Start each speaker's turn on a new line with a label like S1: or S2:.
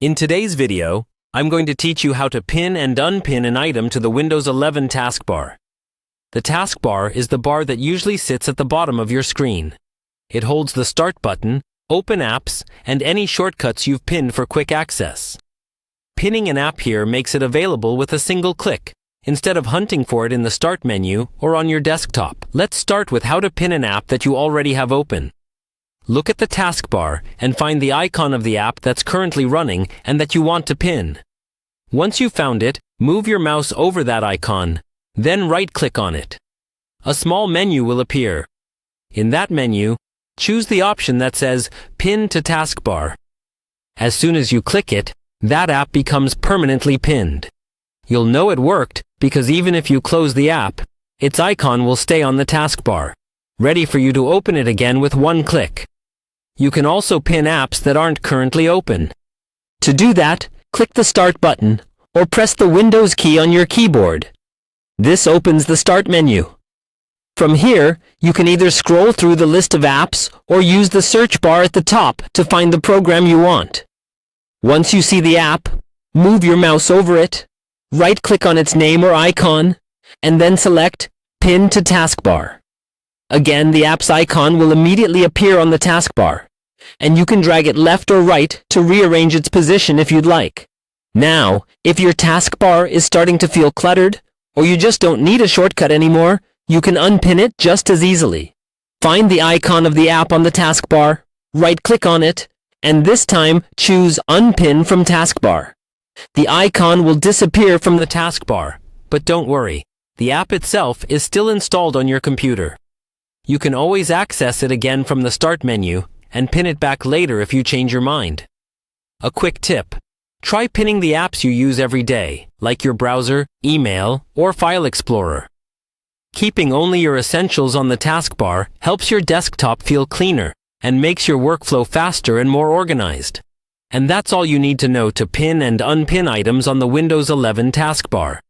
S1: In today's video, I'm going to teach you how to pin and unpin an item to the Windows 11 taskbar. The taskbar is the bar that usually sits at the bottom of your screen. It holds the Start button, Open Apps, and any shortcuts you've pinned for quick access. Pinning an app here makes it available with a single click, instead of hunting for it in the Start menu or on your desktop. Let's start with how to pin an app that you already have open. Look at the taskbar and find the icon of the app that's currently running and that you want to pin. Once you've found it, move your mouse over that icon, then right-click on it. A small menu will appear. In that menu, choose the option that says Pin to Taskbar. As soon as you click it, that app becomes permanently pinned. You'll know it worked because even if you close the app, its icon will stay on the taskbar, ready for you to open it again with one click. You can also pin apps that aren't currently open. To do that, click the Start button or press the Windows key on your keyboard. This opens the Start menu. From here, you can either scroll through the list of apps or use the search bar at the top to find the program you want. Once you see the app, move your mouse over it, right-click on its name or icon, and then select Pin to Taskbar. Again, the app's icon will immediately appear on the taskbar, and you can drag it left or right to rearrange its position if you'd like. Now, if your taskbar is starting to feel cluttered, or you just don't need a shortcut anymore, you can unpin it just as easily. Find the icon of the app on the taskbar, right-click on it, and this time choose Unpin from Taskbar. The icon will disappear from the taskbar, but don't worry, the app itself is still installed on your computer. You can always access it again from the Start menu and pin it back later if you change your mind. A quick tip: try pinning the apps you use every day, like your browser, email, or File Explorer. Keeping only your essentials on the taskbar helps your desktop feel cleaner and makes your workflow faster and more organized. And that's all you need to know to pin and unpin items on the Windows 11 taskbar.